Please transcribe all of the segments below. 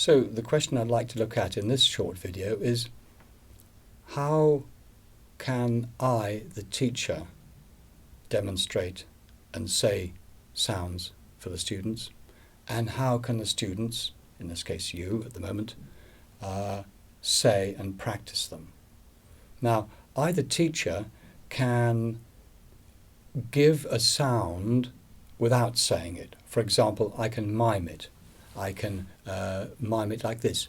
So the question I'd like to look at in this short video is, how can I, the teacher, demonstrate and say sounds for the students, and how can the students, in this case you at the moment, say and practice them? Now, I, the teacher, can give a sound without saying it. For example, I can mime it. I can mime it like this.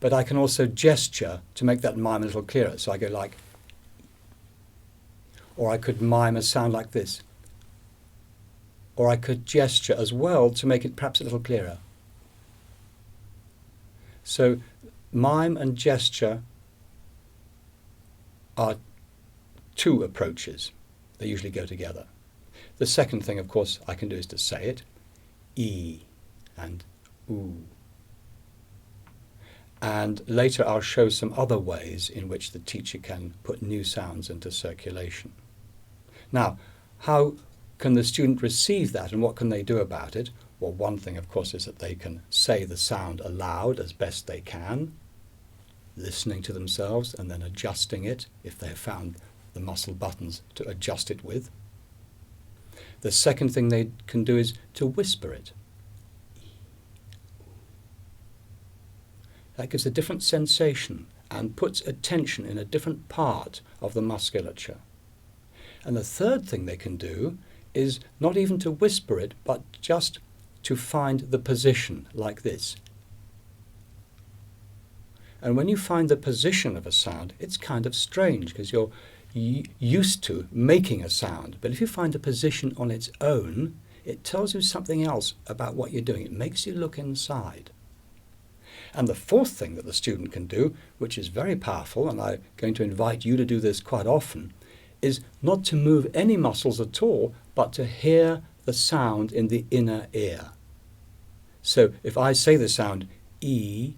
But I can also gesture to make that mime a little clearer. So I go like, or I could mime a sound like this. Or I could gesture as well to make it perhaps a little clearer. So mime and gesture are two approaches. They usually go together. The second thing, of course, I can do is to say it. E and oo. And later I'll show some other ways in which the teacher can put new sounds into circulation. Now, how can the student receive that, and what can they do about it? Well, one thing, of course, is that they can say the sound aloud as best they can, listening to themselves and then adjusting it if they have found the muscle buttons to adjust it with. The second thing they can do is to whisper it. That gives a different sensation and puts attention in a different part of the musculature. And the third thing they can do is not even to whisper it, but just to find the position like this. And when you find the position of a sound, it's kind of strange because you're used to making a sound. But if you find a position on its own, it tells you something else about what you're doing. It makes you look inside. And the fourth thing that the student can do, which is very powerful, and I'm going to invite you to do this quite often, is not to move any muscles at all, but to hear the sound in the inner ear. So if I say the sound E,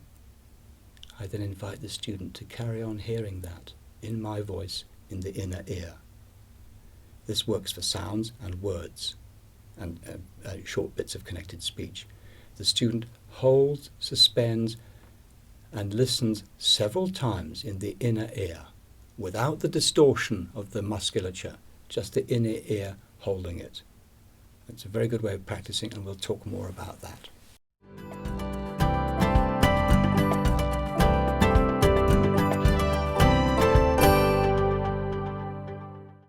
I then invite the student to carry on hearing that in my voice in the inner ear. This works for sounds and words and short bits of connected speech. The student holds, suspends, and listens several times in the inner ear without the distortion of the musculature, just the inner ear holding it. It's a very good way of practicing, and we'll talk more about that.